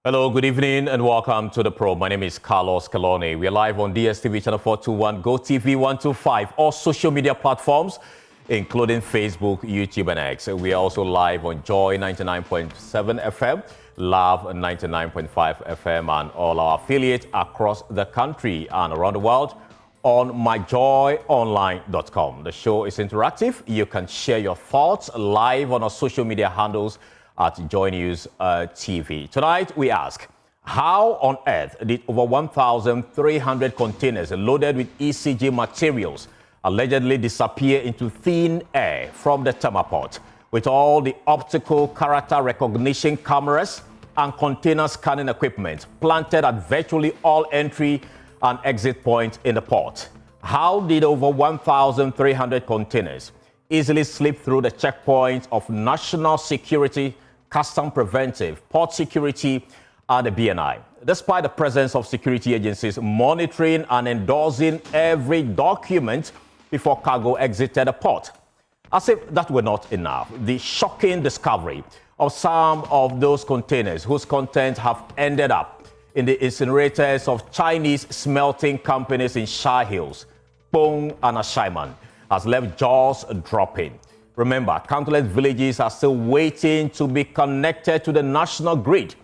Hello, good evening and welcome to The Probe. My name is Carlos Calone. We are live on DSTV channel 421, GoTV 125, all social media platforms, including Facebook, YouTube and X. We are also live on Joy 99.7 FM, Love 99.5 FM and all our affiliates across the country and around the world on myjoyonline.com. The show is interactive. You can share your thoughts live on our social media handles at Joy News TV. Tonight, we ask, how on earth did over 1,300 containers loaded with ECG materials allegedly disappear into thin air from the Port, with all the optical character recognition cameras and container scanning equipment planted at virtually all entry and exit points in the port? How did over 1,300 containers easily slip through the checkpoints of national security, custom preventive, port security, and the BNI, despite the presence of security agencies monitoring and endorsing every document before cargo exited the port? As if that were not enough, the shocking discovery of some of those containers whose contents have ended up in the incinerators of Chinese smelting companies in Shah Hills, Pong and Ashaiman has left jaws dropping. Remember, countless villages are still waiting to be connected to the national grid.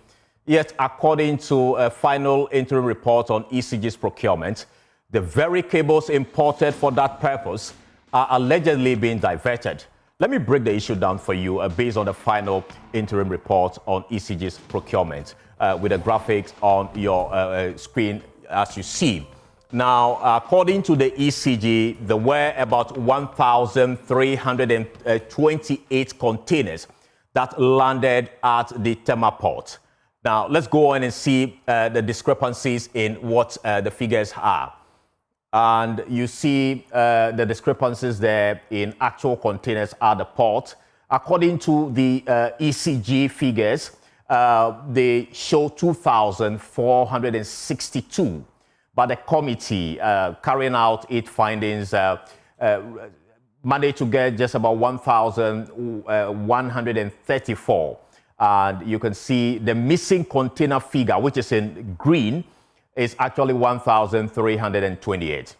Yet, according to a final interim report on ECG's procurement, the very cables imported for that purpose are allegedly being diverted. Let me break the issue down for you based on the final interim report on ECG's procurement with the graphics on your screen as you see. Now, according to the ECG, there were about 1,328 containers that landed at the Port. Now, let's go on and see the discrepancies in what the figures are. And you see the discrepancies there in actual containers at the port. According to the ECG figures, they show 2,462. But the committee carrying out its findings managed to get just about 1,134. And you can see the missing container figure, which is in green, is actually 1,328.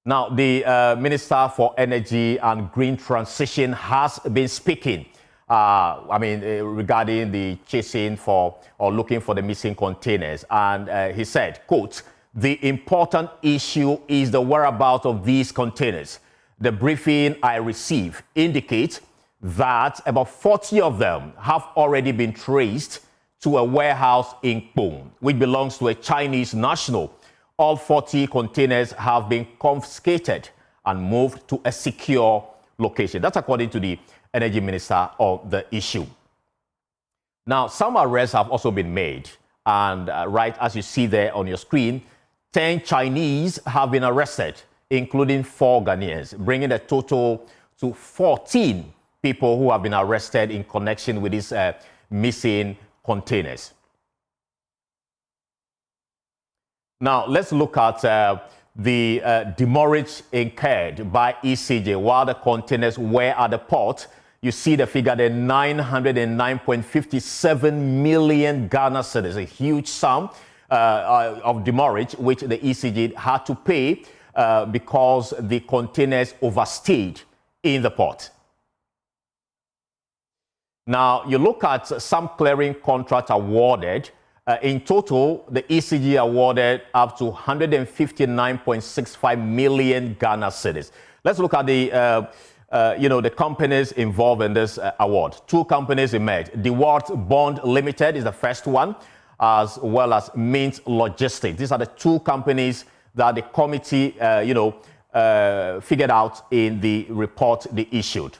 Now, the Minister for Energy and Green Transition has been speaking regarding the chasing for or looking for the missing containers. And he said, quote, "The important issue is the whereabouts of these containers. The briefing I received indicates that about 40 of them have already been traced to a warehouse in Pong, which belongs to a Chinese national. All 40 containers have been confiscated and moved to a secure location." That's according to the Energy Minister on the issue. Now, some arrests have also been made. And right as you see there on your screen, 10 Chinese have been arrested, including 4 Ghanaians, bringing the total to 14 people who have been arrested in connection with these missing containers. Now, let's look at the demurrage incurred by ECG while the containers were at the port. You see the figure there, 909.57 million Ghana cedis, a huge sum of demurrage which the ECG had to pay because the containers overstayed in the port. Now, you look at some clearing contracts awarded. In total, the ECG awarded up to 159.65 million Ghana cedis. Let's look at the the companies involved in this award. 2 companies emerged. DeWalt Bond Limited is the first one, as well as Mint Logistics. These are the 2 companies that the committee, figured out in the report they issued.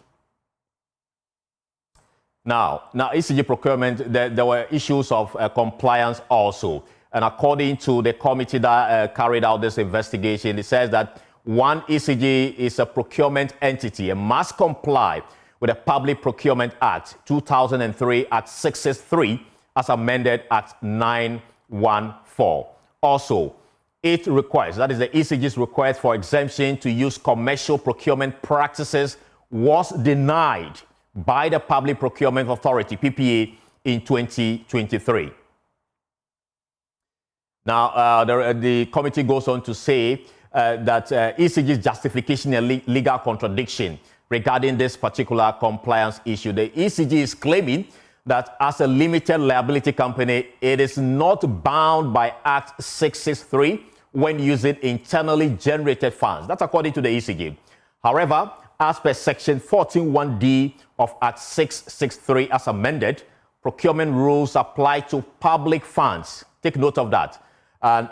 Now ECG procurement, there were issues of compliance also. And according to the committee that carried out this investigation, it says that one ECG is a procurement entity and must comply with the Public Procurement Act 2003 Act 663 as amended Act 914. Also, it requires, that is the ECG's request for exemption to use commercial procurement practices was denied by the Public Procurement Authority, PPA, in 2023. Now, the committee goes on to say that ECG's justification a legal contradiction regarding this particular compliance issue. The ECG is claiming that as a limited liability company, it is not bound by Act 663 when using internally generated funds. That's according to the ECG. However, as per Section 14(1)(d) of Act 663 as amended, procurement rules apply to public funds. Take note of that.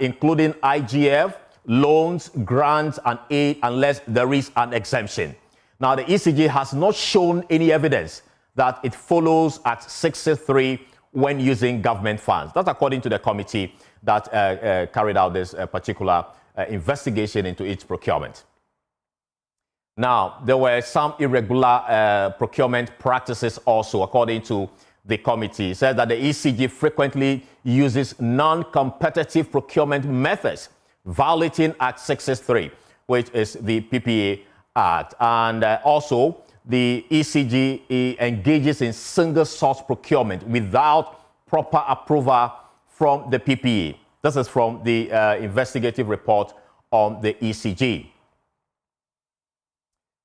Including IGF, loans, grants, and aid, unless there is an exemption. Now, the ECG has not shown any evidence that it follows Act 663 when using government funds. That's according to the committee that carried out this particular investigation into its procurement. Now, there were some irregular procurement practices also, according to the committee. It said that the ECG frequently uses non-competitive procurement methods, violating Act 663, which is the PPA Act. And also, the ECG engages in single-source procurement without proper approval from the PPA. This is from the investigative report on the ECG.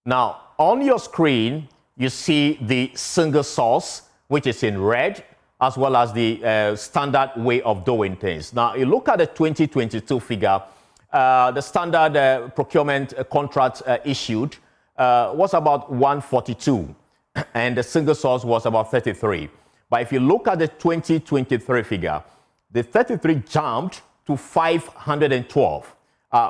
Now, on your screen, you see the single source, which is in red, as well as the standard way of doing things. Now, you look at the 2022 figure, the standard procurement contract issued was about 142, and the single source was about 33. But if you look at the 2023 figure, the 33 jumped to 512,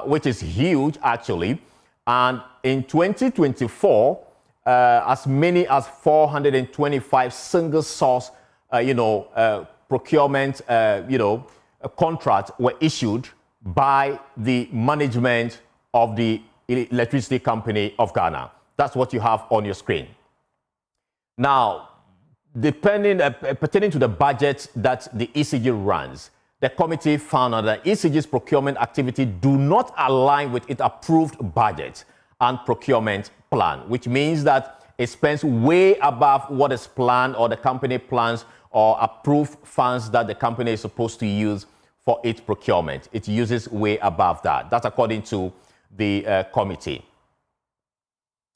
which is huge, actually. And in 2024, as many as 425 single source, procurement, contracts were issued by the management of the Electricity Company of Ghana. That's what you have on your screen. Now, pertaining to the budget that the ECG runs, the committee found that ECG's procurement activity do not align with its approved budget and procurement plan, which means that it spends way above what is planned or the company plans or approved funds that the company is supposed to use for its procurement. It uses way above that. That's according to the committee.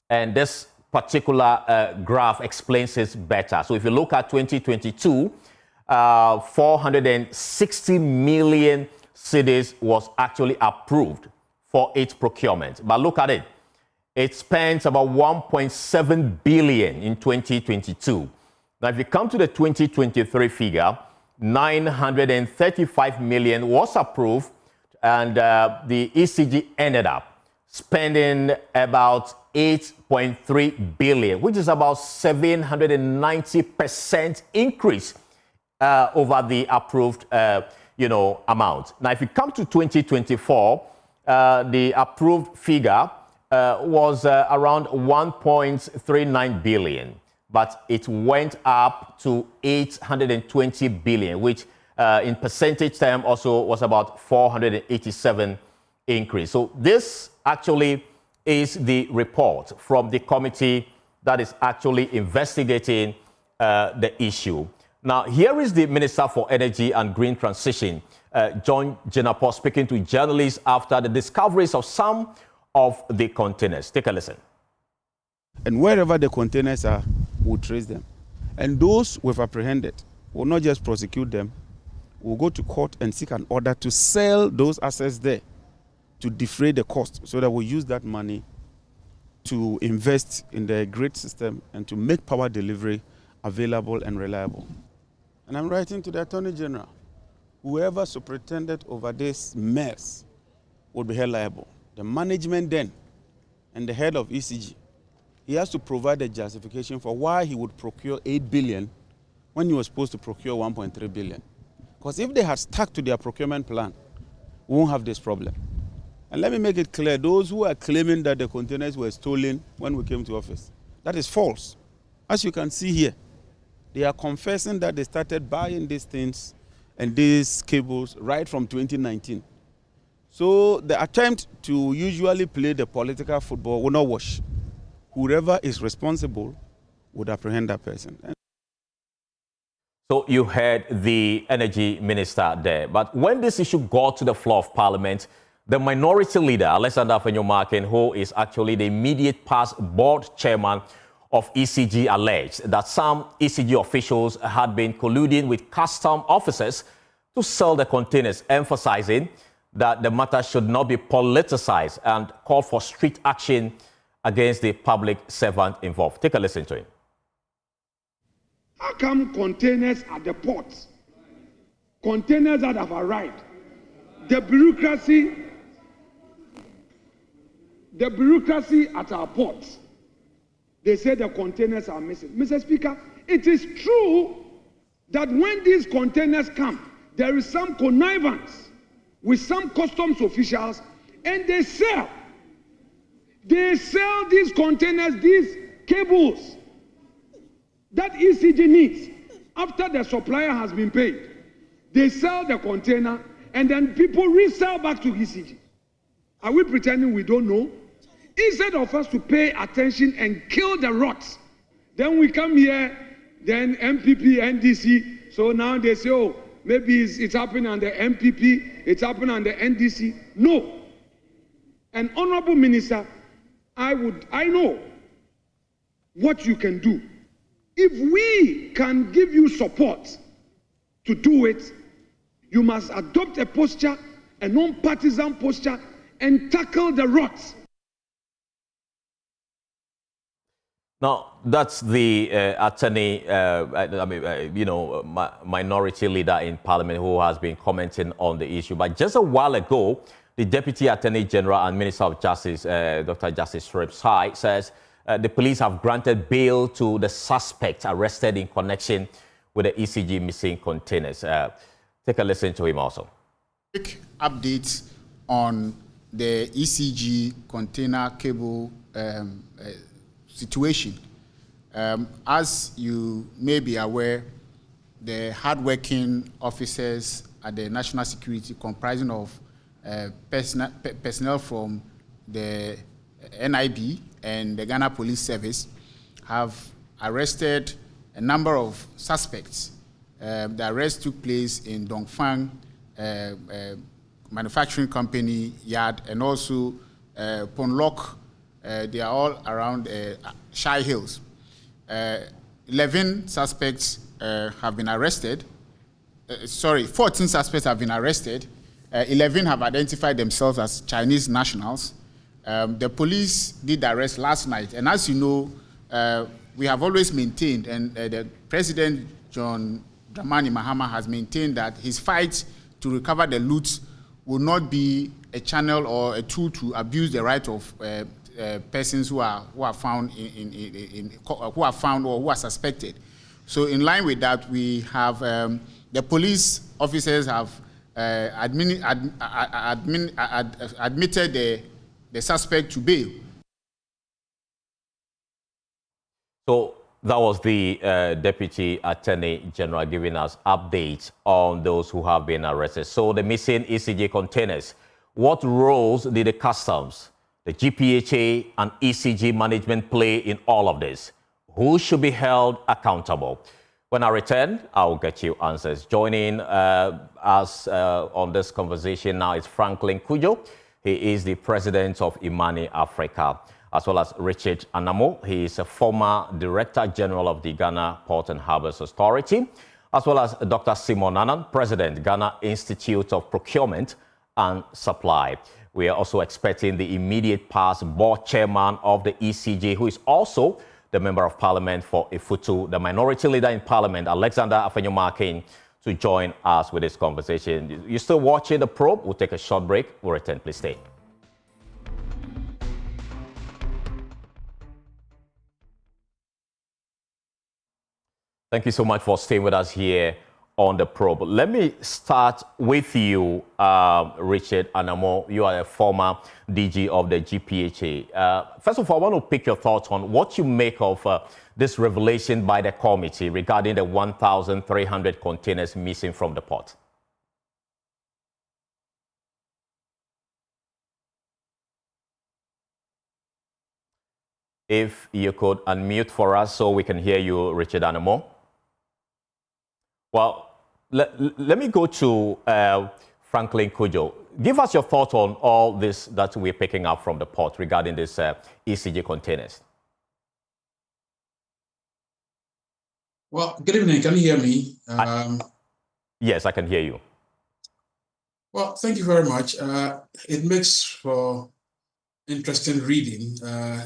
And this particular graph explains this better. So if you look at 2022, 460 million cedis was actually approved for its procurement. But look at it. It spent about 1.7 billion in 2022. Now, if you come to the 2023 figure, 935 million was approved, and the ECG ended up spending about 8.3 billion, which is about 790% increase over the approved, amount. Now, if you come to 2024, the approved figure was around 1.39 billion, but it went up to 820 billion, which in percentage term also was about 487 increase. So this actually is the report from the committee that is actually investigating the issue. Now, here is the Minister for Energy and Green Transition, John Jinapor, speaking to journalists after the discoveries of some of the containers. Take a listen. And wherever the containers are, we'll trace them. And those we've apprehended, we'll not just prosecute them, we'll go to court and seek an order to sell those assets there to defray the cost, so that we'll use that money to invest in the grid system and to make power delivery available and reliable. And I'm writing to the Attorney General, whoever superintended over this mess will be held liable. The management then and the head of ECG, he has to provide a justification for why he would procure 8 billion when he was supposed to procure 1.3 billion. Because if they had stuck to their procurement plan, we won't have this problem. And let me make it clear, those who are claiming that the containers were stolen when we came to office, that is false. As you can see here, they are confessing that they started buying these things and these cables right from 2019. So the attempt to usually play the political football will not wash. Whoever is responsible would apprehend that person. So you heard the energy minister there. But when this issue got to the floor of Parliament, the minority leader, Alexander Afenyo-Markin, who is actually the immediate past board chairman of ECG, alleged that some ECG officials had been colluding with custom officers to sell the containers, emphasizing that the matter should not be politicized and called for strict action against the public servant involved. Take a listen to him. How come containers at the ports, containers that have arrived, the bureaucracy at our ports, they say the containers are missing. Mr. Speaker, it is true that when these containers come, there is some connivance with some customs officials, and they sell these containers, these cables that ECG needs after the supplier has been paid. They sell the container and then people resell back to ECG. Are we pretending we don't know? Instead of us to pay attention and kill the rots, then we come here, then MPP, NDC, so now they say, oh, maybe it's happening under MPP, it's happening under NDC. No. An honorable minister, I know what you can do. If we can give you support to do it, you must adopt a posture, a non-partisan posture, and tackle the rots. Now, that's the attorney, minority leader in Parliament who has been commenting on the issue. But just a while ago, the Deputy Attorney General and Minister of Justice, Dr. Justice Sripsai, says the police have granted bail to the suspect arrested in connection with the ECG missing containers. Take a listen to him also. Quick updates on the ECG container cable situation. As you may be aware, the hardworking officers at the National Security, comprising of personnel from the NIB and the Ghana Police Service, have arrested a number of suspects. The arrest took place in Dongfang Manufacturing Company yard and also Ponlok. They are all around Shai Hills. 11 suspects have been arrested. 14 suspects have been arrested. 11 have identified themselves as Chinese nationals. The police did arrest last night. And as you know, we have always maintained, and the President John Dramani Mahama has maintained that his fight to recover the loot will not be a channel or a tool to abuse the right of persons who are found who are found or who are suspected. So in line with that, we have the police officers have admitted the suspect to bail. So that was the Deputy Attorney General giving us updates on those who have been arrested. So the missing ECG containers, what roles did the customs, the GPHA and ECG management play in all of this? Who should be held accountable? When I return, I'll get you answers. Joining us on this conversation now is Franklin Kujo. He is the president of Imani Africa, as well as Richard Anamo. He is a former Director General of the Ghana Port and Harbors Authority, as well as Dr. Simon Nanan, President, Ghana Institute of Procurement and Supply. We are also expecting the immediate past board chairman of the ECG, who is also the Member of Parliament for Ifutu, the minority leader in Parliament, Alexander Afenyo-Markin, to join us with this conversation. You're still watching The Probe. We'll take a short break. We'll return. Please stay. Thank you so much for staying with us here on The Probe. Let me start with you, Richard Anamo. You are a former DG of the GPHA. First of all, I want to pick your thoughts on what you make of this revelation by the committee regarding the 1,300 containers missing from the port. If you could unmute for us so we can hear you, Richard Anamo. Well, let me go to Franklin Kojo. Give us your thoughts on all this that we're picking up from the port regarding this ECG containers. Well, good evening. Can you hear me? Yes, I can hear you. Well, thank you very much. It makes for interesting reading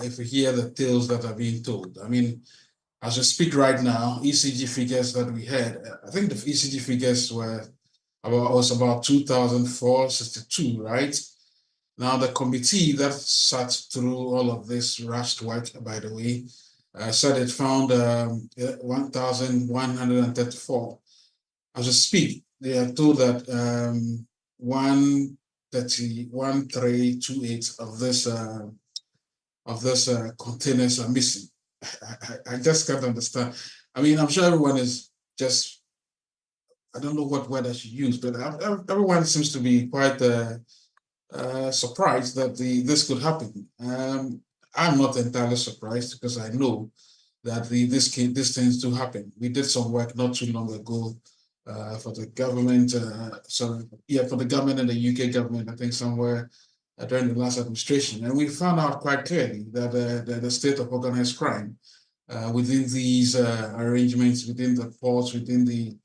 if we hear the tales that are being told. I mean, as we speak right now, ECG figures that we had, I think the ECG figures was about 2,462, right? Now, the committee that sat through all of this rushed work, by the way, said it found 1,134. As we speak, they are told that 1,328 of this containers are missing. I just can't understand. I mean, I'm sure everyone is just, I don't know what word I should use, but everyone seems to be quite surprised that this could happen. I'm not entirely surprised because I know that these things do happen. We did some work not too long ago for the government, for the government and the UK government, I think somewhere during the last administration. And we found out quite clearly that the state of organized crime within these arrangements, within the ports, within the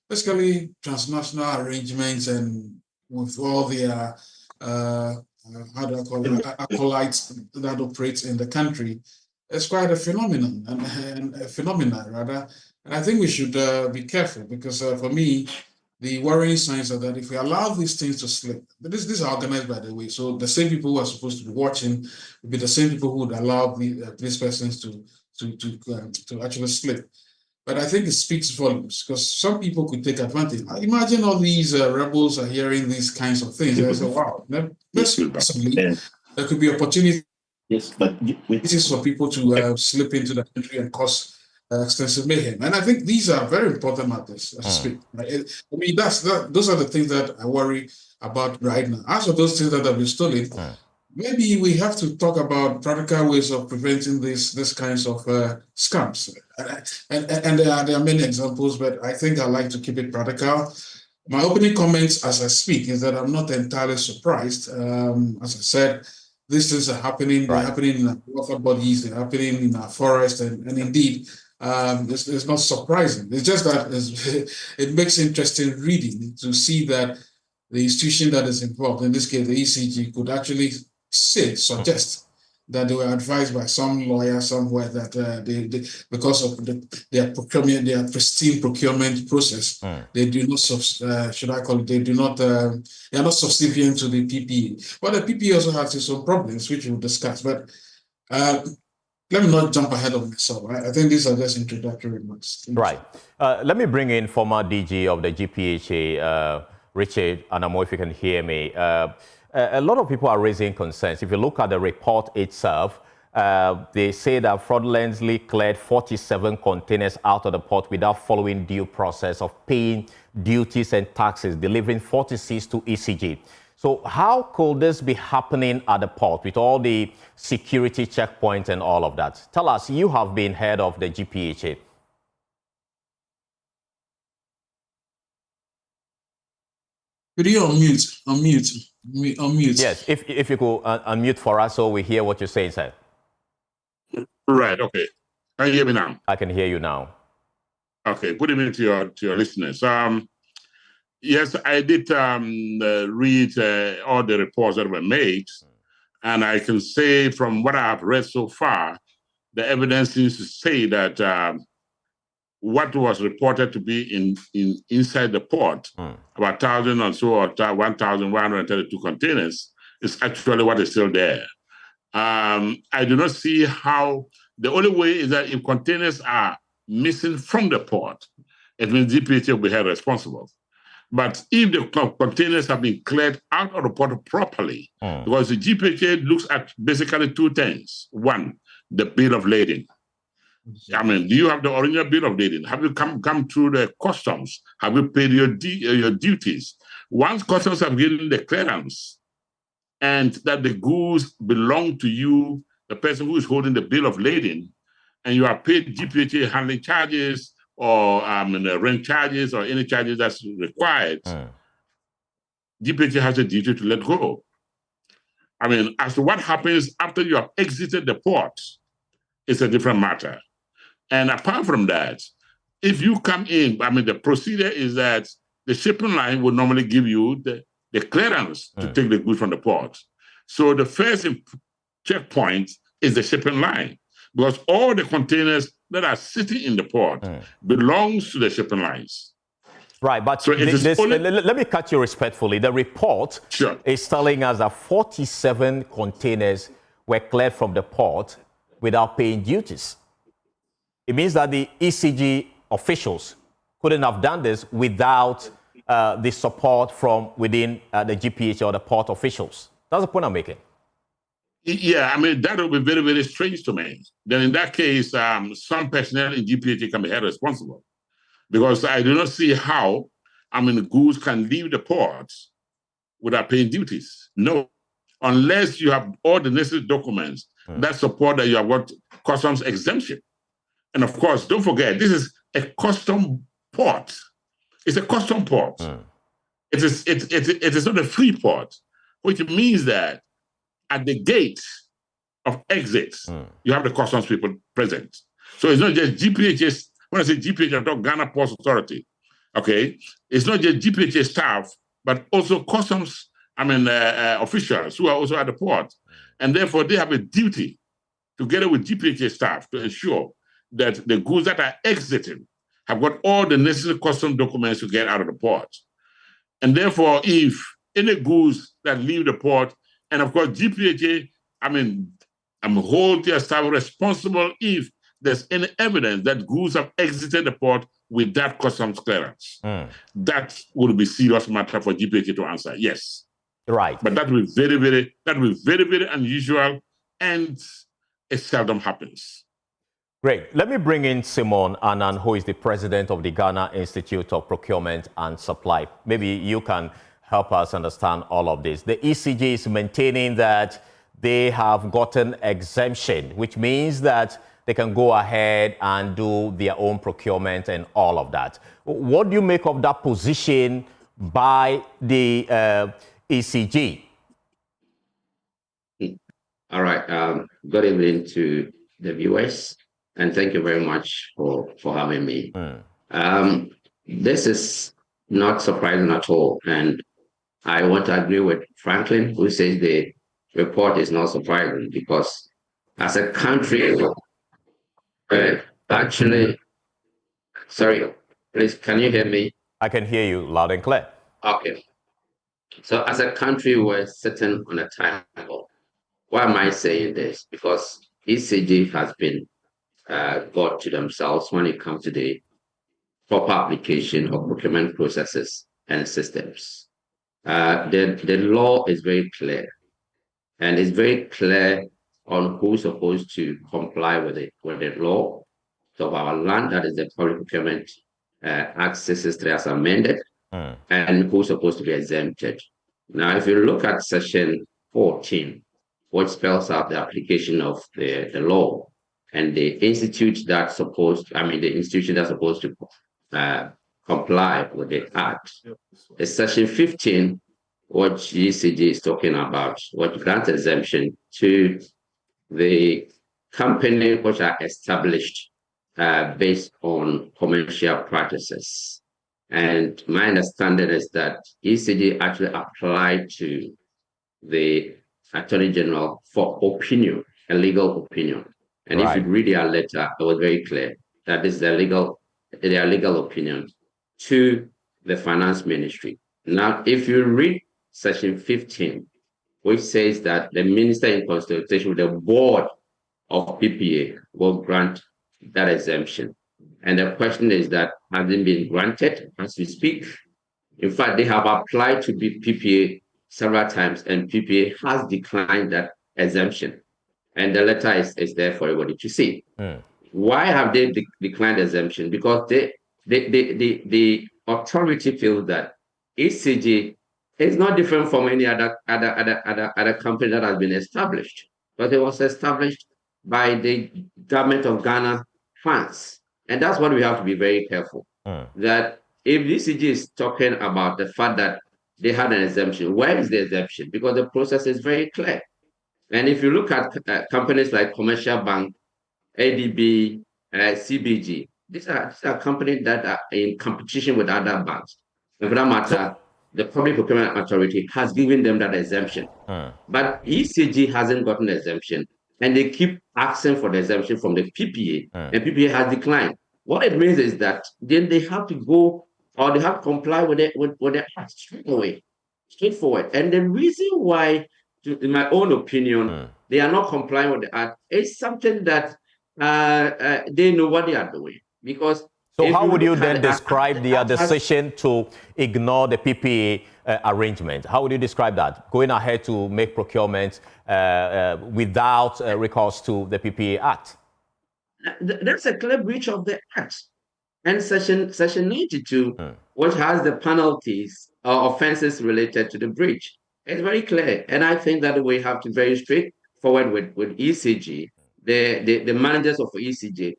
basically transnational arrangements, and with all the acolytes that operate in the country, it's quite a phenomenon, and a phenomena rather. And I think we should be careful because for me, the worrying signs are that if we allow these things to slip, these are organized, by the way, so the same people who are supposed to be watching will be the same people who would allow these persons to actually slip. But I think it speaks volumes because some people could take advantage. Imagine all these rebels are hearing these kinds of things. They say, wow, possibly there could be opportunity. Yes, but this is for people to slip into the country and cause extensive mayhem. And I think these are very important matters as I speak. Right? I mean, those are the things that I worry about right now. As for those things that have been stolen, maybe we have to talk about practical ways of preventing this kinds of scams. And there are many examples, but I think I like to keep it practical. My opening comments as I speak is that I'm not entirely surprised. As I said, these things are happening. They're happening in our water bodies. They're happening in our forest, and indeed, it's not surprising. It's just that it makes interesting reading to see that the institution that is involved, in this case, the ECG, could actually suggest that they were advised by some lawyer somewhere that because of their procurement, their pristine procurement process, they do not they are not subservient to the PPE. But the PPE also has its own problems, which we'll discuss. But let me not jump ahead of myself. Right? I think these are just introductory remarks. Right. Let me bring in former DG of the GPHA, Richard Anamo, if you can hear me. A lot of people are raising concerns. If you look at the report itself, they say that fraudulently cleared 47 containers out of the port without following due process of paying duties and taxes, delivering 46 to ECG. So how could this be happening at the port with all the security checkpoints and all of that? Tell us, you have been head of the GPHA. Could you unmute? Yes, if you could unmute for us so we hear what you're saying, sir. Right, okay. Can you hear me now? I can hear you now. Okay, good evening to your listeners. Yes, I did read all the reports that were made, and I can say from what I have read so far, the evidence seems to say that what was reported to be inside the port, about 1,000 or so, or 1,132 containers, is actually what is still there. I do not see how. The only way is that if containers are missing from the port, it means GPHA will be held responsible. But if the containers have been cleared out of the port properly, because the GPHA looks at basically two things. One, the bill of lading. I mean, do you have the original bill of lading? Have you come through the customs? Have you paid your duties? Once customs have given the clearance and that the goods belong to you, the person who is holding the bill of lading, and you are paid GPHA handling charges, or rent charges or any charges that's required, GPHA has a duty to let go. I mean, as to what happens after you have exited the port, it's a different matter. And apart from that, if you come in, I mean, the procedure is that the shipping line will normally give you the clearance to take the goods from the port. So the first checkpoint is the shipping line, because all the containers that are sitting in the port belongs to the shipping lines. Right, but so let me cut you respectfully. The report is telling us that 47 containers were cleared from the port without paying duties. It means that the ECG officials couldn't have done this without the support from within the GPHA or the port officials. That's the point I'm making. Yeah, I mean, that would be very, very strange to me. Then in that case, some personnel in GPHA can be held responsible, because I do not see how, goods can leave the port without paying duties. No, unless you have all the necessary documents that support that you have got customs exemption. And of course, don't forget, this is a custom port. It's a custom port. It is not a free port, which means that at the gate of exit, you have the customs people present. So it's not just GPHA. When I say GPHA, I talk Ghana Ports Authority. Okay, it's not just GPHA staff, but also customs. Officials who are also at the port, and therefore they have a duty, together with GPHA staff, to ensure that the goods that are exiting have got all the necessary custom documents to get out of the port. And therefore, if any goods that leave the port, and of course, GPHA, I'm hold their staff responsible if there's any evidence that goods have exited the port with that customs clearance. That would be serious matter for GPHA to answer, yes. Right. But that will be very, very unusual, and it seldom happens. Great. Let me bring in Simon Annan, who is the president of the Ghana Institute of Procurement and Supply. Maybe you can help us understand all of this. The ECG is maintaining that they have gotten exemption, which means that they can go ahead and do their own procurement and all of that. What do you make of that position by the ECG? All right. Good evening to the viewers, and thank you very much for having me. This is not surprising at all, and I want to agree with Franklin, who says the report is not surprising, because as a country, sorry, please, can you hear me? I can hear you loud and clear. Okay. So as a country, we're sitting on a time bomb. Why am I saying this? Because ECG has been got to themselves when it comes to the proper application of procurement processes and systems. The law is very clear, and it's very clear on who's supposed to comply with the law. So our land, that is the Public Procurement Act 663 as amended, and who's supposed to be exempted. Now, if you look at section 14, which spells out the application of the law, and the institute that's supposed, the institution that's supposed to comply with the act, is section 15, what ECG is talking about, what grants exemption to the company which are established based on commercial practices. And my understanding is that ECG actually applied to the Attorney General for opinion, a legal opinion. And if you read their letter, it was very clear that this is their legal opinion to the Finance Ministry. Now, if you read section 15, which says that the minister in consultation with the board of PPA will grant that exemption. And the question is that hasn't been granted as we speak. In fact, they have applied to be PPA several times, and PPA has declined that exemption. And the letter is there for everybody to see. Why have they declined exemption? Because the authority feels that ECG is not different from any other company that has been established, but it was established by the government of Ghana funds. And that's what we have to be very careful. That if the ECG is talking about the fact that they had an exemption, where is the exemption? Because the process is very clear. And if you look at companies like Commercial Bank, ADB, CBG, these are companies that are in competition with other banks. And for that matter, the Public Procurement Authority has given them that exemption. But ECG hasn't gotten an exemption, and they keep asking for the exemption from the PPA, and PPA has declined. What it means is that then they have to go, or they have to comply with it with the act straight away, straightforward. And the reason why, in my own opinion, they are not complying with the act is something that they know what they are doing. Because so how would you then describe their decision to ignore the PPA arrangement? How would you describe that? Going ahead to make procurement without recourse to the PPA Act? That's a clear breach of the Act. And Section 92, which has the penalties or offenses related to the breach, it's very clear. And I think that we have to be very straightforward with ECG, the managers of ECG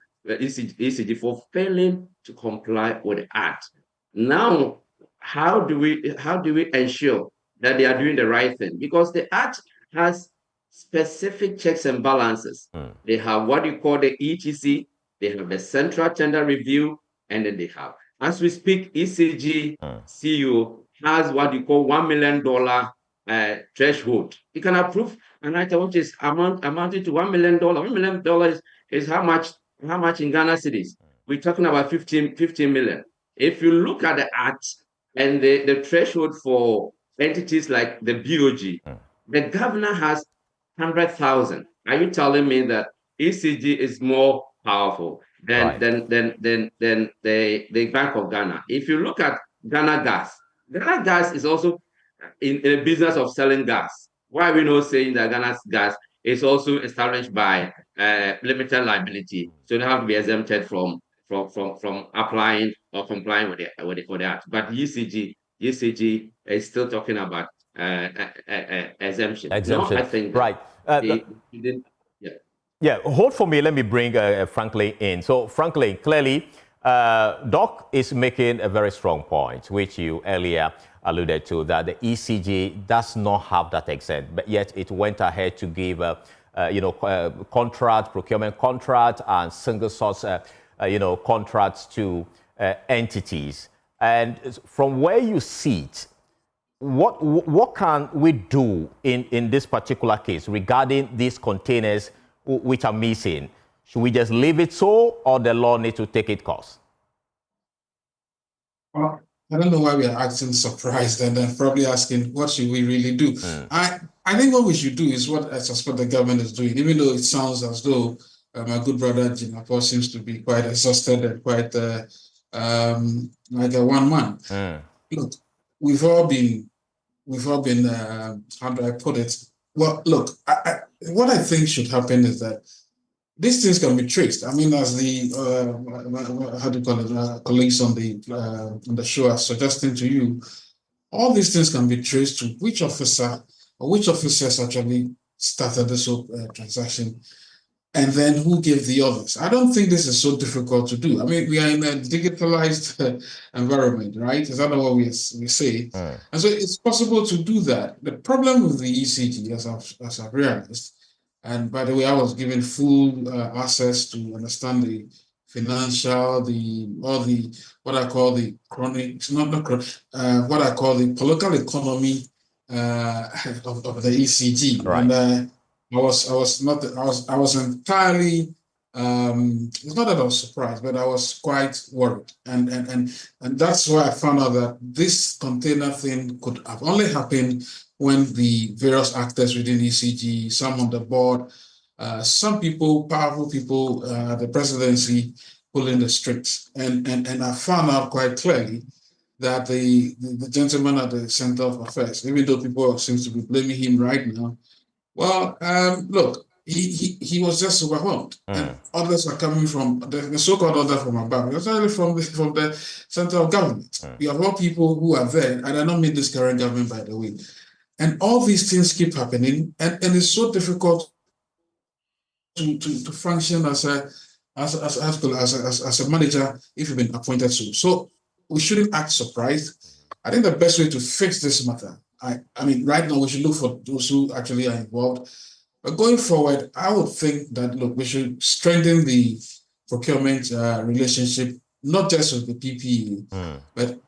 for failing to comply with the Act. Now, how do we ensure that they are doing the right thing? Because the Act has specific checks and balances. They have what you call the ETC, they have the Central Tender Review, and then they have, as we speak, ECG CEO has what you call $1 million threshold. You can approve an item which is amounting to $1 million. $1 million is how much in Ghana cedis? We're talking about 15 million. If you look at the Act and the threshold for entities like the BOG, the governor has 100,000. Are you telling me that ECG is more powerful than the Bank of Ghana? If you look at Ghana Gas is also in the business of selling gas. Why are we not saying that Ghana's gas is also established by limited liability, so they have to be exempted from applying or complying with the Act? But ECG is still talking about exemption. No, I think right. Yeah, hold for me. Let me bring Franklin in. So, Franklin, clearly, Doc is making a very strong point, which you earlier alluded to, that the ECG does not have that exempt, but yet it went ahead to give, procurement contract and single source, contracts to entities. And from where you sit, what can we do in this particular case regarding these containers which are missing? Should we just leave it so, or the law needs to take its course? Well, I don't know why we are acting surprised and then probably asking, what should we really do? I think what we should do is what I suspect the government is doing, even though it sounds as though my good brother Jinapo seems to be quite exhausted and quite like a one man. Look, we've all been, how do I put it? Well, look, what I think should happen is that these things can be traced. I mean, as the how do you call it, colleagues on the show are suggesting to you, all these things can be traced to which officer or which officers actually started this whole transaction, and then who gave the others. I don't think this is so difficult to do. I mean, we are in a digitalized environment, right? Is that what we say? And so it's possible to do that. The problem with the ECG, as I've realized, and by the way, I was given full access to understand the financial, what I call the chronic, what I call the political economy of the ECG. Right. And I was entirely, it's not that I was surprised, but I was quite worried. And that's why I found out that this container thing could have only happened when the various actors within ECG, some on the board, some people, powerful people, the presidency, pulling the strings. And I found out quite clearly that the gentleman at the Center of Affairs, even though people seem to be blaming him right now, well, look, he was just overwhelmed, and others are coming from the so-called order from above. It's only from the center of government. We have all people who are there, and I don't mean this current government, by the way. And all these things keep happening, and it's so difficult to function as as a manager if you've been appointed to. So we shouldn't act surprised. I think the best way to fix this matter, I mean, right now we should look for those who actually are involved. But going forward, I would think that, look, we should strengthen the procurement relationship, not just with the PPE, but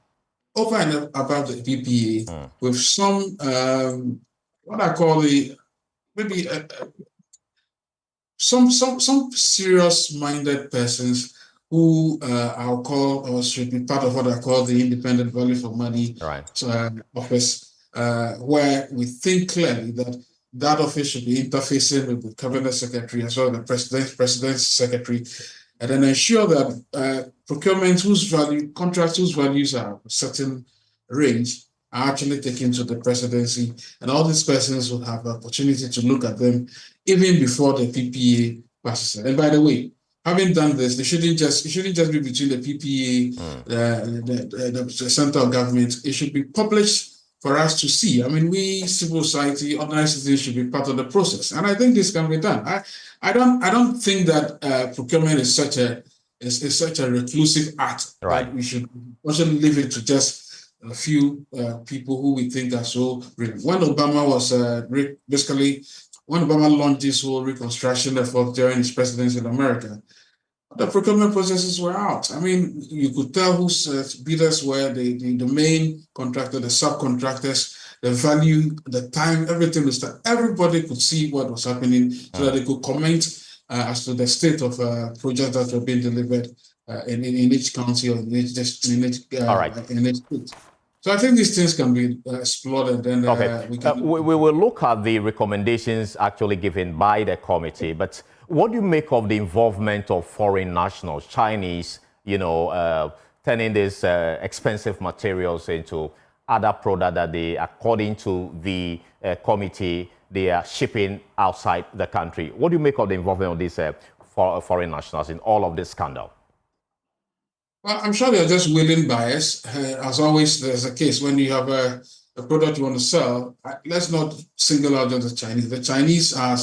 over and above the PPE, with some, what I call the, maybe some serious-minded persons who I'll call or should be part of what I call the independent value for money office, where we think clearly that that office should be interfacing with the cabinet secretary as well as the president's secretary, and then ensure that procurement contracts whose values are a certain range are actually taken to the presidency, and all these persons will have the opportunity to look at them even before the PPA passes. And by the way, having done this, it shouldn't just be between the PPA, the central government. It should be published for us to see. I mean, we, civil society, organized citizens should be part of the process, and I think this can be done. I don't think that procurement is such a reclusive act that we should also leave it to just a few people who we think are so brilliant. When Obama was when Obama launched this whole reconstruction effort during his presidency in America, the procurement processes were out. I mean, you could tell whose bidders were, the main contractor, the subcontractors, the value, the time, everything was that everybody could see what was happening so that they could comment as to the state of projects that were being delivered in each county or in each state. So I think these things can be explored, and then we will look at the recommendations actually given by the committee. But what do you make of the involvement of foreign nationals, Chinese, turning these expensive materials into other products that they, according to the committee, they are shipping outside the country? What do you make of the involvement of these foreign nationals in all of this scandal? Well, I'm sure they're just willing buyers. As always, there's a case when you have a product you want to sell. Let's not single out just the Chinese. The Chinese are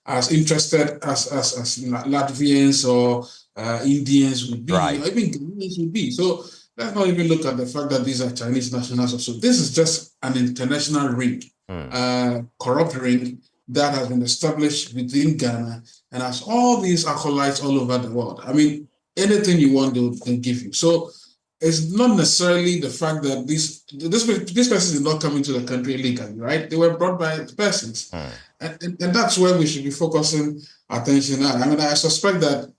as interested as Latvians or Indians would be, or even Ghanaians would be. So let's not even look at the fact that these are Chinese nationals. So this is just an international ring, corrupt ring that has been established within Ghana and has all these acolytes all over the world. I mean, anything you want, they'll give you. So it's not necessarily the fact that this person is not coming to the country illegally, right? They were brought by persons. And that's where we should be focusing attention at. I mean, I suspect that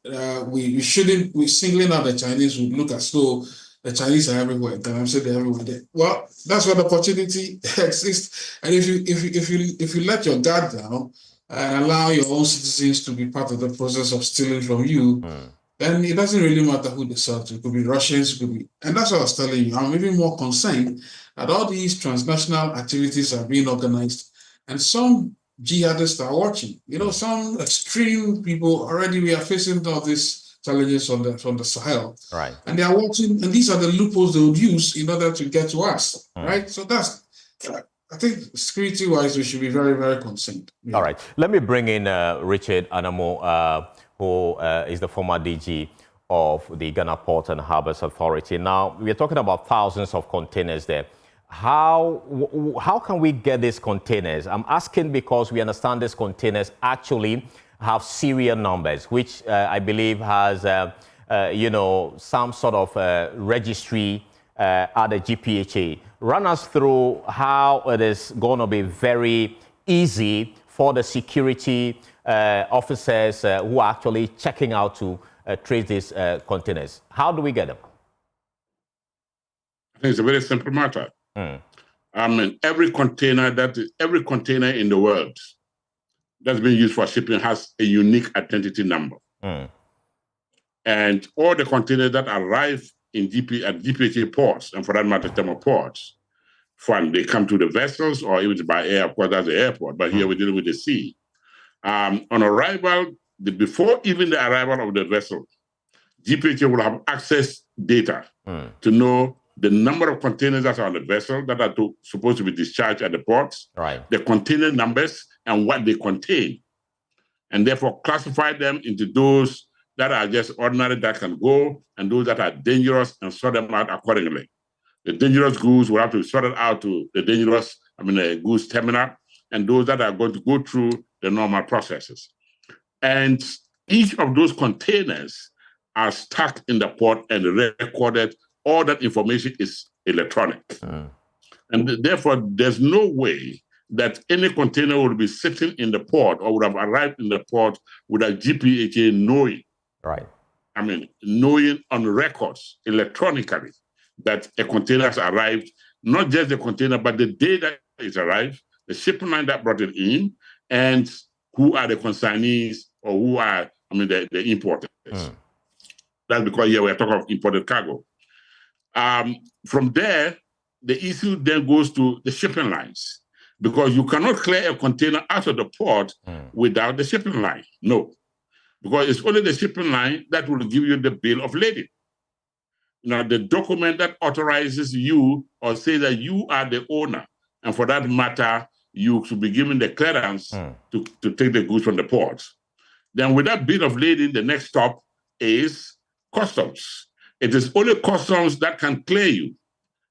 we shouldn't, singling out the Chinese would look as though the Chinese are everywhere. And I'm saying they're everywhere there. Well, that's where the opportunity exists. And if you let your guard down and allow your own citizens to be part of the process of stealing from you, then it doesn't really matter who they sell to. It could be Russians, it could be, and that's what I was telling you. I'm even more concerned that all these transnational activities are being organized, and some jihadists are watching. Some extreme people already. We are facing all these challenges from the Sahel, right? And they are watching, and these are the loopholes they would use in order to get to us, right? So that's. I think security-wise, we should be very, very concerned. Yeah. All right. Let me bring in Richard Anamo, who is the former DG of the Ghana Port and Harbors Authority. Now, we're talking about thousands of containers there. How can we get these containers? I'm asking because we understand these containers actually have serial numbers, which I believe has, some sort of registry at the GPHA. Run us through how it is going to be very easy for the security officers who are actually checking out to trace these containers. How do we get them? I think it's a very simple matter. I mean, every container in the world that's been used for shipping has a unique identity number. And all the containers that arrive at GPHA ports, and for that matter, thermal ports, they come to the vessels or even by air. Of course, that's the airport, but here we're dealing with the sea. On arrival, before even the arrival of the vessel, GPHA will have access data to know the number of containers that are on the vessel that are supposed to be discharged at the ports, the container numbers, and what they contain, and therefore classify them into those that are just ordinary that can go, and those that are dangerous, and sort them out accordingly. The dangerous goods will have to be sorted out to the dangerous, goods terminal, and those that are going to go through the normal processes. And each of those containers are stuck in the port and recorded. All that information is electronic. And therefore, there's no way that any container would be sitting in the port or would have arrived in the port without GPHA knowing. Right. Knowing on records electronically that a container has arrived, not just the container, but the day that it arrived, the shipping line that brought it in, and who are the consignees or who are, the importers. That's because here we're talking of imported cargo. From there, the issue then goes to the shipping lines, because you cannot clear a container out of the port without the shipping line. No, because it's only the shipping line that will give you the bill of lading. The document that authorizes you or says that you are the owner, and for that matter, you should be given the clearance to take the goods from the port. Then with that bill of lading, the next stop is customs. It is only customs that can clear you,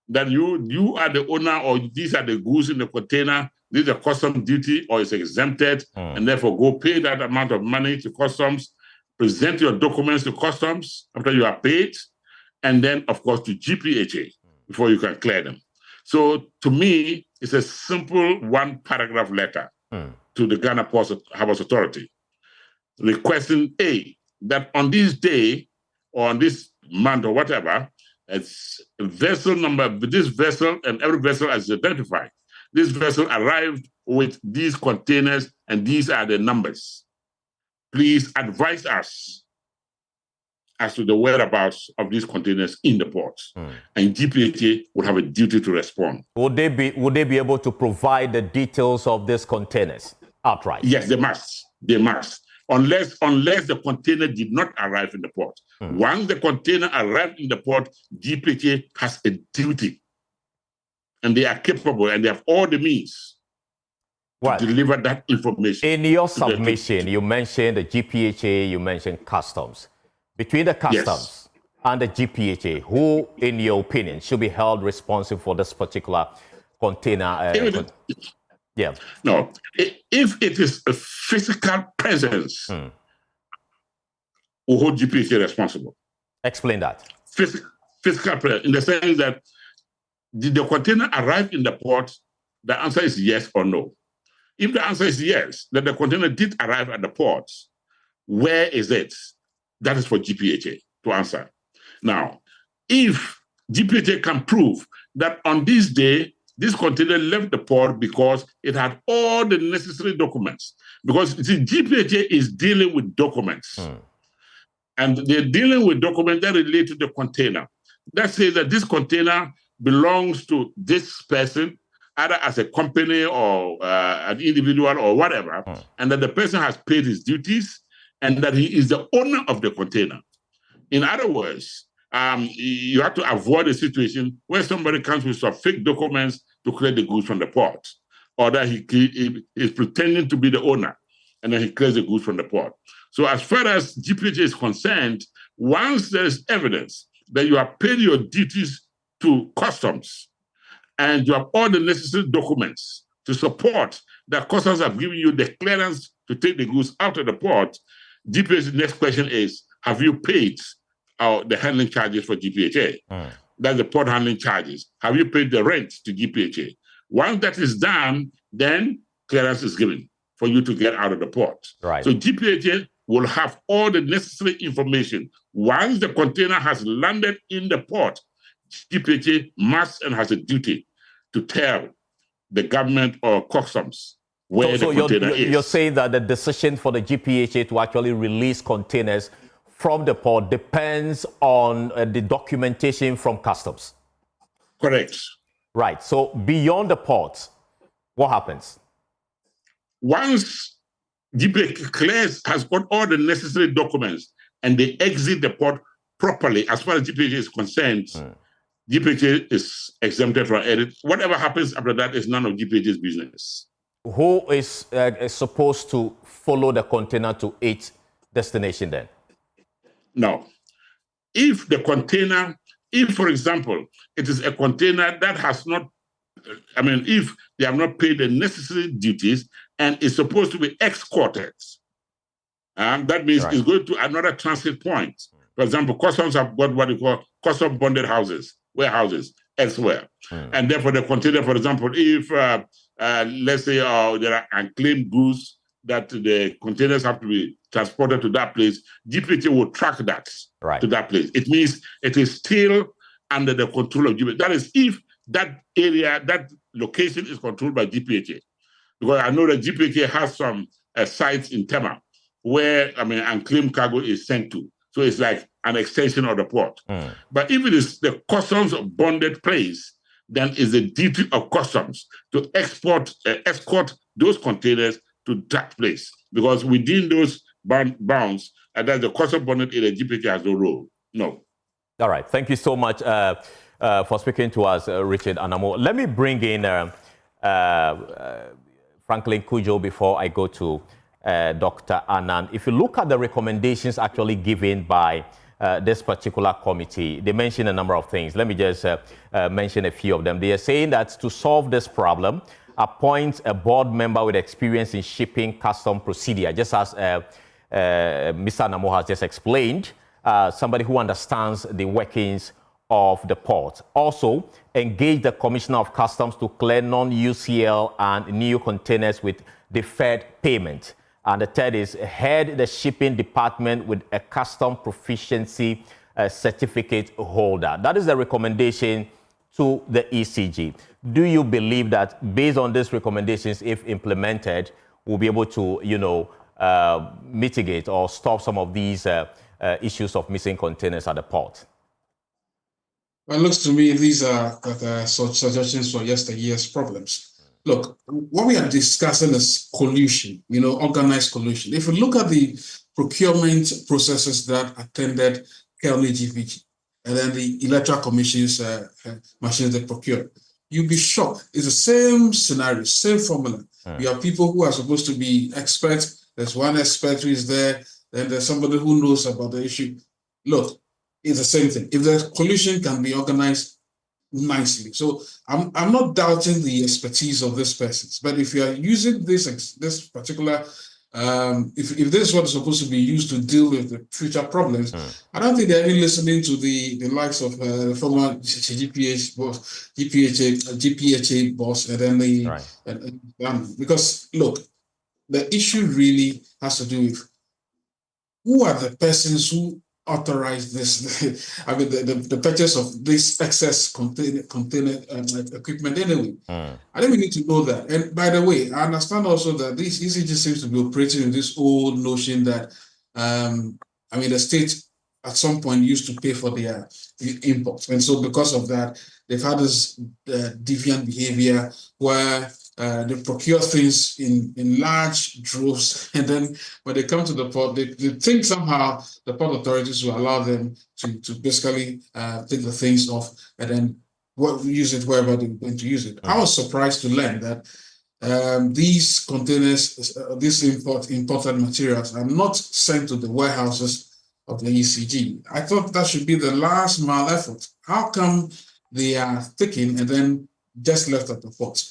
that you are the owner, or these are the goods in the container, this is a custom duty, or it's exempted, and therefore go pay that amount of money to customs, present your documents to customs after you are paid, and then, of course, to GPHA before you can clear them. So to me, it's a simple one-paragraph letter to the Ghana Ports Harbours Authority requesting, A, that on this day or on this month or whatever, it's vessel number, this vessel and every vessel is identified. This vessel arrived with these containers and these are the numbers. Please advise us as to the whereabouts of these containers in the ports. And GPHA would have a duty to respond. Would they be able to provide the details of these containers outright? Yes, they must. They must. Unless the container did not arrive in the port. Once the container arrived in the port, GPHA has a duty. And they are capable and they have all the means to deliver that information. In your submission, you mentioned the GPHA, you mentioned customs. Between the customs and the GPHA, who, in your opinion, should be held responsible for this particular container? No, if it is a physical presence, we'll hold GPHA responsible. Explain that. Physical presence, in the sense that did the container arrive in the port? The answer is yes or no. If the answer is yes, that the container did arrive at the port, where is it? That is for GPHA to answer. Now, if GPHA can prove that on this day, this container left the port because it had all the necessary documents, because GPHA is dealing with documents, and they're dealing with documents that relate to the container. That says that this container belongs to this person, either as a company or an individual or whatever, and that the person has paid his duties, and that he is the owner of the container. In other words, you have to avoid a situation where somebody comes with some fake documents to clear the goods from the port, or that he is pretending to be the owner, and then he clears the goods from the port. So as far as GPHA is concerned, once there is evidence that you have paid your duties to customs, and you have all the necessary documents to support that customs have given you the clearance to take the goods out of the port, GPHA's next question is, have you paid the handling charges for GPHA? That's the port handling charges. Have you paid the rent to GPHA? Once that is done, then clearance is given for you to get out of the port. Right. So GPHA will have all the necessary information. Once the container has landed in the port, GPHA must and has a duty to tell the government or customs where the container is. You're saying that the decision for the GPHA to actually release containers from the port depends on the documentation from customs? Correct. Right. So beyond the port, what happens? Once GPHA has got all the necessary documents and they exit the port properly, as far as GPHA is concerned, GPHA is exempted from edit. Whatever happens after that is none of GPHA's business. Who is supposed to follow the container to its destination then? No. If the container, if, for example, it is a container that has not, if they have not paid the necessary duties and is supposed to be exported, that means it's going to another transit point. For example, customs have got what they call custom bonded houses, warehouses elsewhere. And therefore, the container, for example, if, let's say, there are unclaimed goods that the containers have to be transported to that place, GPHA will track that to that place. It means it is still under the control of GPHA. That is, if that area, that location is controlled by GPHA. Because I know that GPHA has some sites in Tema where, unclaimed cargo is sent to. So it's like an extension of the port. But if it is the customs bonded place, then it's the duty of customs to escort those containers to that place. Because within those bounds, and that the customs bonded area, GPHA has no role. No. All right. Thank you so much for speaking to us, Richard Anamo. Let me bring in Franklin Cudjoe before I go to Dr. Anand. If you look at the recommendations actually given by this particular committee, they mention a number of things. Let me just mention a few of them. They are saying that to solve this problem, appoint a board member with experience in shipping custom procedure, just as Mr. Anamo has just explained, somebody who understands the workings of the port. Also, engage the Commissioner of Customs to clear non-UCL and new containers with deferred payment. And the third is head the shipping department with a custom proficiency certificate holder. That is the recommendation to the ECG. Do you believe that based on these recommendations, if implemented, we'll be able to, mitigate or stop some of these issues of missing containers at the port? Well, it looks to me these are such suggestions for yesteryear's problems. Look, what we are discussing is collusion, organized collusion. If you look at the procurement processes that attended Kelly GPG and then the electoral commission's machines they procure, you'll be shocked. It's the same scenario, same formula. You have people who are supposed to be experts. There's one expert who is there, then there's somebody who knows about the issue. Look, it's the same thing. If the collusion can be organized nicely. So I'm not doubting the expertise of these persons, but if you are using this particular, if this is what is supposed to be used to deal with the future problems, I don't think they're even listening to the likes of the former GPHA boss, and then the because look, the issue really has to do with who are the persons who authorize this, the purchase of this excess container equipment anyway. I think we need to know that. And by the way, I understand also that this ECG seems to be operating in this old notion that, the state at some point used to pay for their imports. And so because of that, they've had this deviant behavior where they procure things in large droves, and then when they come to the port, they think somehow the port authorities will allow them to basically take the things off and then use it wherever they're going to use it. I was surprised to learn that these containers, these imported materials are not sent to the warehouses of the ECG. I thought that should be the last mile effort. How come they are taken and then just left at the port?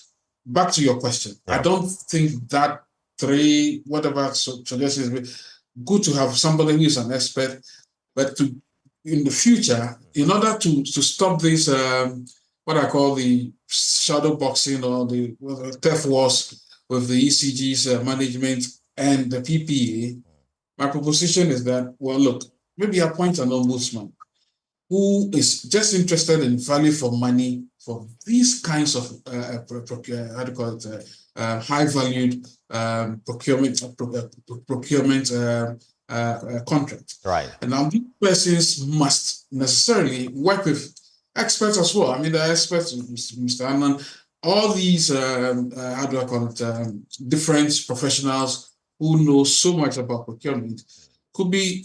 Back to your question, I don't think that whatever suggestions, good to have somebody who is an expert, but in the future, in order to stop this, what I call the shadow boxing or the theft wars with the ECG's management and the PPA, my proposition is that, well, look, maybe appoint an ombudsman who is just interested in value for money for these kinds of high-valued procurement contracts. Right. And now these persons must necessarily work with experts as well. The experts, Mr. Anand, all these different professionals who know so much about procurement could be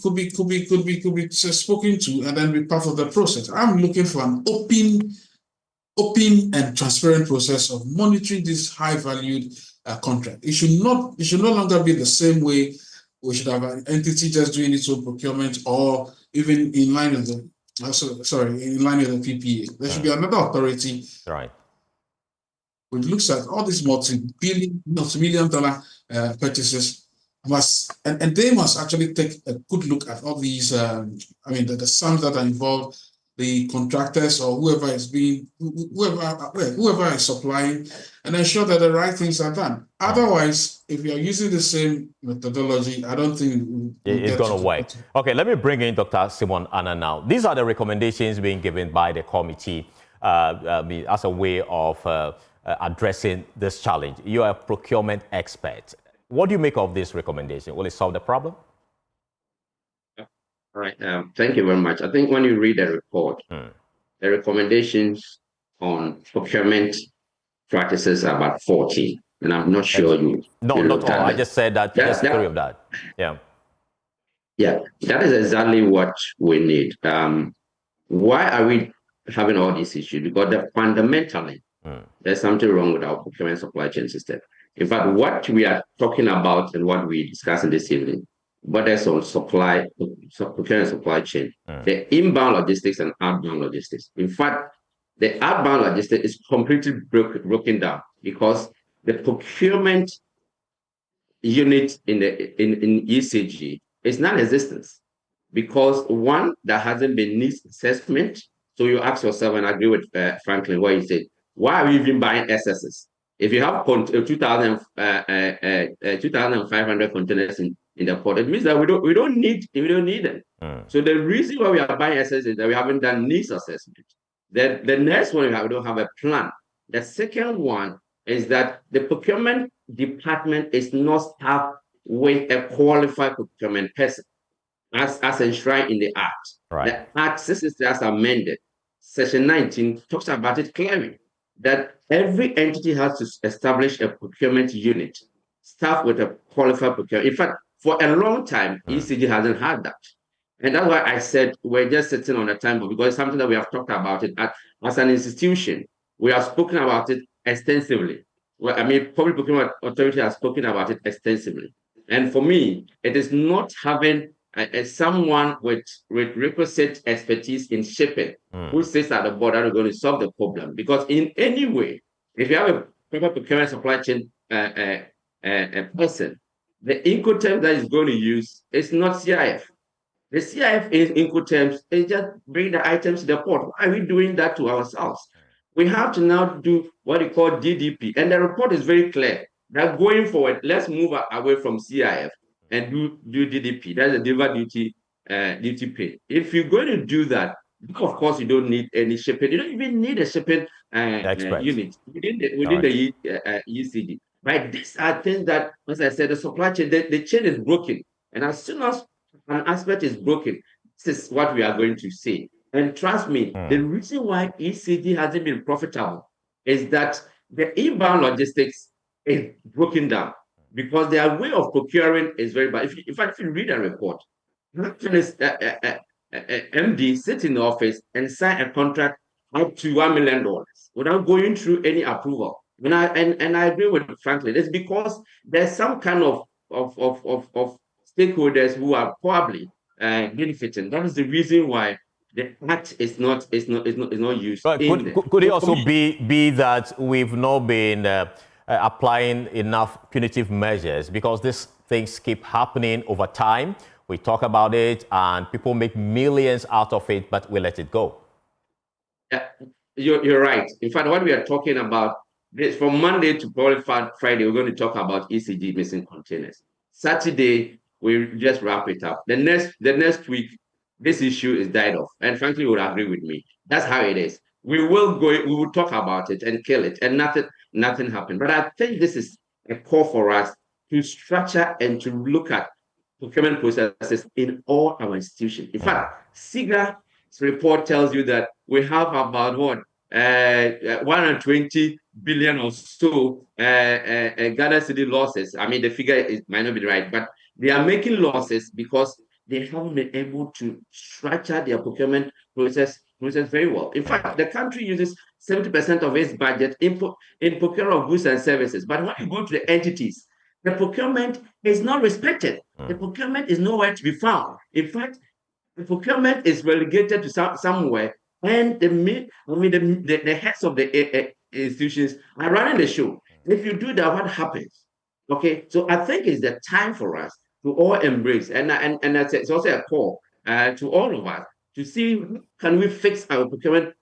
spoken to and then be part of the process. I'm looking for an open and transparent process of monitoring this high-valued contract. It should no longer be the same way we should have an entity just doing its own procurement, or even in line with the in line with the PPA. There should be another authority, right, which looks at all these multi-million dollar purchases, and they must actually take a good look at all these. The sums that are involved, the contractors or whoever is supplying, and ensure that the right things are done. Otherwise, if you are using the same methodology, I don't think it's going to work. Okay, let me bring in Dr. Simon Anna now. These are the recommendations being given by the committee as a way of addressing this challenge. You are a procurement expert. What do you make of this recommendation? Will it solve the problem? All right. Thank you very much. I think when you read the report, the recommendations on procurement practices are about 14, and I'm not sure you. No, not all. I just said that. Just three of that. Yeah. Yeah, that is exactly what we need. Why are we having all these issues? Because fundamentally, there's something wrong with our procurement supply chain system. In fact, what we are talking about and what we're discussing this evening, but there's on procurement supply chain, the inbound logistics and outbound logistics. In fact, the outbound logistics is completely broken down because the procurement unit in ECG is non-existent, because one, there hasn't been needs assessment. So you ask yourself, and I agree with Franklin, what he said, why are we even buying SSs? If you have 2,500 containers in the port, it means that we don't need them. So the reason why we are buying SSs is that we haven't done needs assessment. The next one, we don't have a plan. The second one is that the procurement department is not staffed with a qualified procurement person, as enshrined in the Act. Right. The Act, since it's just amended, Section 19 talks about it clearly, that every entity has to establish a procurement unit staffed with a qualified procurement. In fact, for a long time, ECG hasn't had that. And that's why I said we're just sitting on a time bomb, because it's something that we have talked about it as an institution. We have spoken about it extensively. Well, Public Procurement Authority has spoken about it extensively. And for me, it is not having someone with requisite expertise in shipping who sits at the border are going to solve the problem. Because in any way, if you have a proper procurement supply chain person, the Incoterms that is going to use is not CIF. The CIF is Incoterms, is just bring the items to the port. Why are we doing that to ourselves? We have to now do what we call DDP. And the report is very clear that going forward, let's move away from CIF and do DDP. That's a delivery duty pay. If you're going to do that, of course, you don't need any shipping. You don't even need a shipping unit within the ECG. Right? These are things that, as I said, the supply chain, the chain is broken. And as soon as an aspect is broken, this is what we are going to see. And trust me, the reason why ECG hasn't been profitable is that the inbound logistics is broken down, because their way of procuring is very bad. In fact, if you read a report, MD sit in the office and sign a contract up to $1 million without going through any approval. And I agree with Franklin. It's because there's some kind of stakeholders who are probably benefiting. That is the reason why the Act is not used. But could it also be that we've not been applying enough punitive measures, because these things keep happening over time? We talk about it and people make millions out of it, but we let it go. Yeah, you're right. In fact, what we are talking about is from Monday to probably Friday, we're going to talk about ECG missing containers. Saturday, we just wrap it up. The next week, this issue is died off. And frankly, you would agree with me. That's how it is. We will talk about it and kill it, and nothing happened. But I think this is a call for us to structure and to look at procurement processes in all our institutions. In fact, SIGA's report tells you that we have about 120 billion or so Ghana city losses. The figure might not be right, but they are making losses because they haven't been able to structure their procurement process very well. In fact, the country uses 70% of its budget in procurement of goods and services. But when you go to the entities, the procurement is not respected. The procurement is nowhere to be found. In fact, the procurement is relegated to somewhere, and the heads of the institutions are running the show. If you do that, what happens? Okay, so I think it's the time for us to all embrace, and it's also a call to all of us to see, can we fix our procurement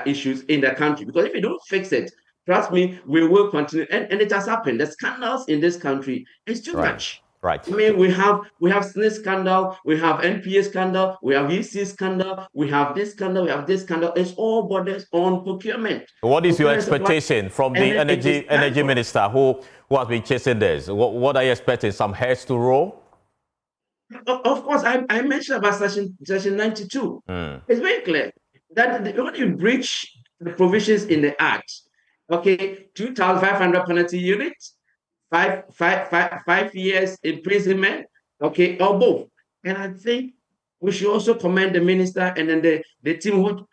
issues in the country? Because if you don't fix it, trust me, we will continue. And it has happened. The scandals in this country is too much. Right. I mean, we have SNIS scandal, we have NPA scandal, we have EC scandal, we have this scandal, we have this scandal. It's all borders on procurement. What is your expectation from the energy minister who has been chasing this? What are you expecting? Some heads to roll? Of course, I mentioned about section 92. It's very clear that when you breach the provisions in the Act, okay, 2,500 penalty units, 5 years imprisonment, okay, or both. And I think we should also commend the minister and then the team who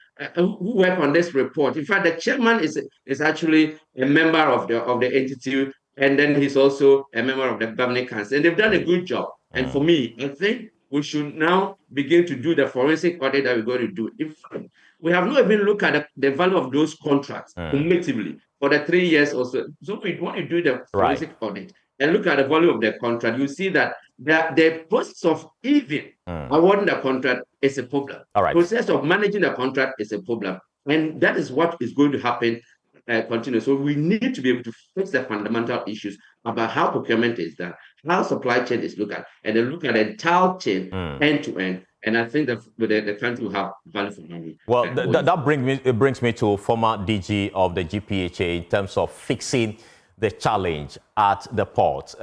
work on this report. In fact, the chairman is actually a member of the entity, and then he's also a member of the governing council, and they've done a good job. And for me, I think we should now begin to do the forensic audit that we're going to do. In fact, we have not even looked at the value of those contracts cumulatively for the 3 years or so. So we want to do the forensic audit and look at the value of the contract. You see that the process of even awarding the contract is a problem. Process of managing the contract is a problem. And that is what is going to happen continue. So we need to be able to fix the fundamental issues about how procurement is done, how supply chain is looked at, and then look at the entire chain end to end. And I think that the country will have value for money. Well, that brings me to former DG of the GPHA in terms of fixing the challenge at the port.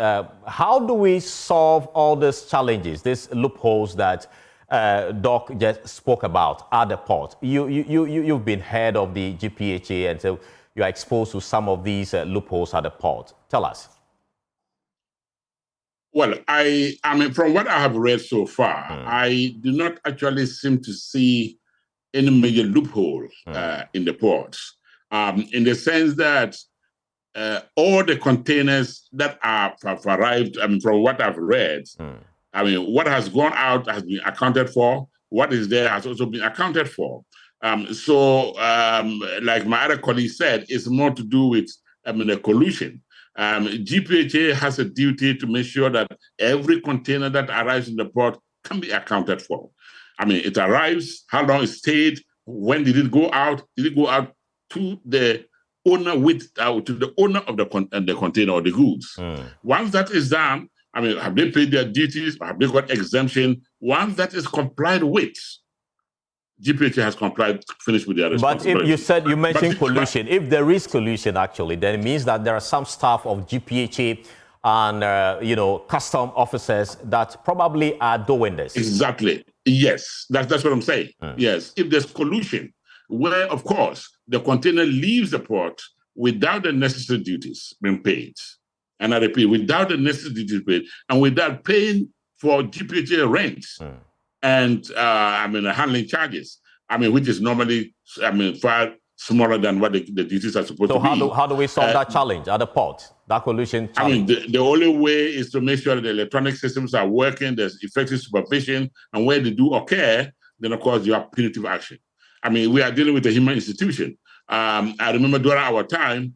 How do we solve all these challenges, these loopholes that Doc just spoke about at the port? You've been head of the GPHA, and so you are exposed to some of these loopholes at the port. Tell us. Well, I mean, from what I have read so far, I do not actually seem to see any major loophole in the ports, in the sense that all the containers that have arrived, I mean, from what I've read, I mean, what has gone out has been accounted for. What is there has also been accounted for. Like my other colleague said, it's more to do with, the collusion. GPHA has a duty to make sure that every container that arrives in the port can be accounted for. I mean, it arrives, how long it stayed, when did it go out? Did it go out to the owner to the owner of the container or the goods? Once that is done, I mean, have they paid their duties? Have they got exemption? Once that is complied with, GPHA has finished with their responsibility. But if you mentioned collusion, if there is collusion actually, then it means that there are some staff of GPHA and custom officers that probably are doing this. Exactly. Yes, that's what I'm saying. Yes, if there's collusion, where of course the container leaves the port without the necessary duties being paid, and I repeat, without the necessary duties paid, and without paying for GPHA rent. And handling charges, which is normally, far smaller than what the duties are supposed to be. So how do we solve that challenge at the port, that collusion challenge? The only way is to make sure that the electronic systems are working, there's effective supervision, and where they do occur, then of course you have punitive action. We are dealing with a human institution. I remember during our time,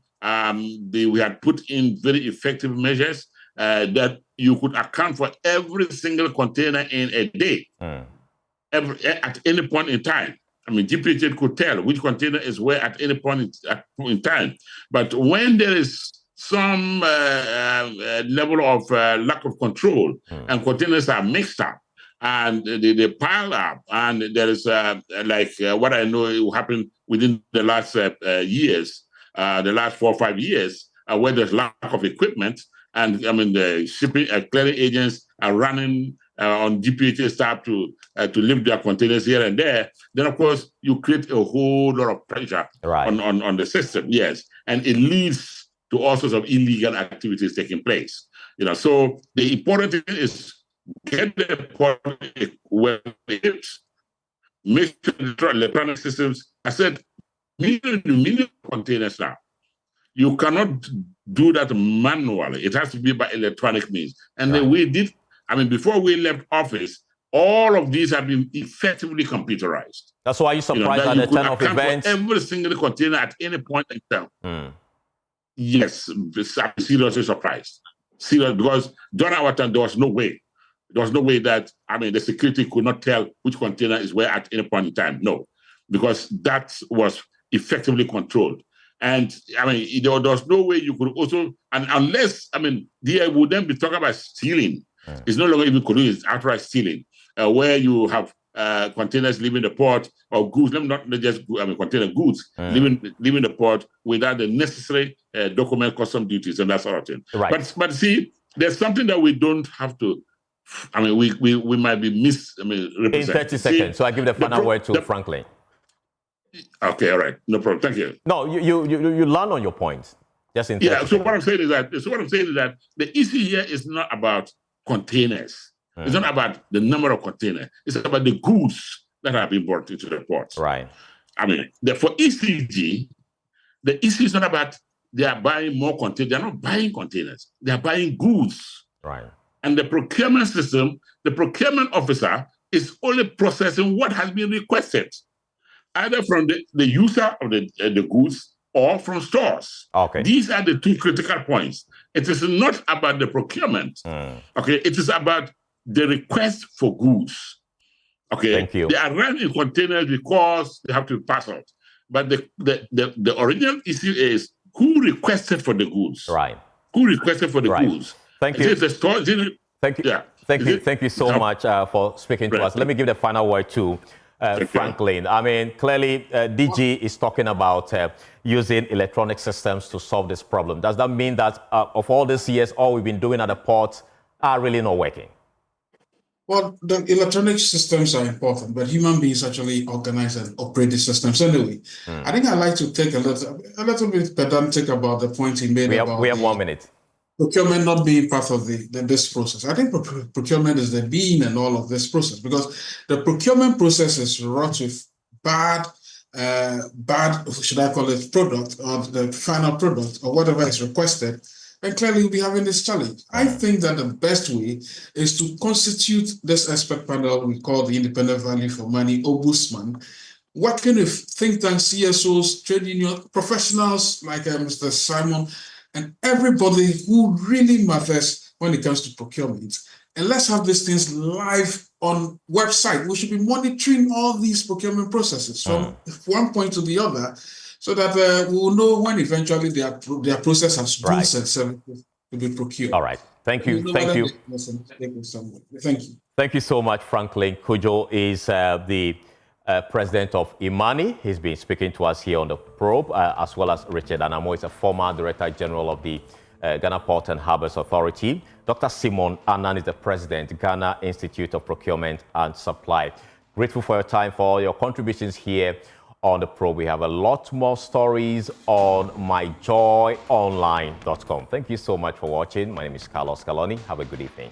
we had put in very effective measures that you could account for every single container in a day, at any point in time. GPHA could tell which container is where at any point in time. But when there is some level of lack of control and containers are mixed up and they pile up, and there is what I know happened within the last years, the last 4 or 5 years, where there's lack of equipment, and the shipping clearing agents are running on GPHA staff to lift their containers here and there. Then of course you create a whole lot of pressure on the system. Yes, and it leads to all sorts of illegal activities taking place. So the important thing is get the port where it make sure electronic systems. I said million containers now. you cannot do that manually. It has to be by electronic means. And right. then we did, I mean, before we left office, all of these have been effectively computerized. That's why you're surprised at the turn of events. Every single container at any point in time. Yes, I'm seriously surprised. Serious, because during our time, there was no way. There was no way that, I mean, the security could not tell which container is where at any point in time. No, because that was effectively controlled. And I mean, there was no way you could also, and unless, I mean, there would then be talking about stealing. It's no longer even collusion, it's outright stealing, where you have containers leaving the port or goods, not just container goods leaving the port without the necessary document custom duties and that sort of thing. Right. But see, there's something that we don't have to. I mean, we might be represented. In 30 seconds, so I give the final word to Franklin. Okay, all right, no problem. Thank you. No, you land on your point. Just in 30 seconds. So what I'm saying is that the issue here is not about containers. It's not about the number of containers. It's about the goods that have been brought into the port. Right. I mean, for ECG, the issue is not about they are buying more containers. They're not buying containers. They are buying goods. Right. And the procurement system, the procurement officer is only processing what has been requested, either from the user of the goods or from stores. Okay. These are the two critical points. It is not about the procurement. Okay. It is about the request for goods. Okay. Thank you. They arrive in containers because they have to pass out. But the original issue is who requested for the goods. Right. Who requested for the goods. Thank you. Thank you. Yeah. Thank you so much for speaking to us. Let me give the final word to Franklin. I mean, clearly, DG is talking about using electronic systems to solve this problem. Does that mean that of all these years, all we've been doing at the port are really not working? Well, the electronic systems are important, but human beings actually organize and operate the systems anyway. I think I'd like to take a little bit pedantic about the point he made about we have 1 minute. Procurement not being part of this process. I think procurement is the being and all of this process, because the procurement process is wrought with bad, should I call it, product, or the final product, or whatever is requested. And clearly we'll be having this challenge. I think that the best way is to constitute this expert panel we call the Independent Value for Money Ombudsman, working with think tanks, CSOs, trade union professionals like Mr. Simon, and everybody who really matters when it comes to procurement. And let's have these things live on website. We should be monitoring all these procurement processes from one point to the other, so that we will know when eventually their process has goods and services to be procured. All right. Thank you. Thank you. Thank you. Thank you so much. Franklin Cudjoe is the president of Imani. He's been speaking to us here on the probe, as well as Richard Anamo is a former director general of the Ghana Port and Harbors Authority. Dr. Simon Annan is the president, Ghana Institute of Procurement and Supply. Grateful for your time, for all your contributions here on the probe. We have a lot more stories on myjoyonline.com. Thank you so much for watching. My name is Carlos Scaloni. Have a good evening.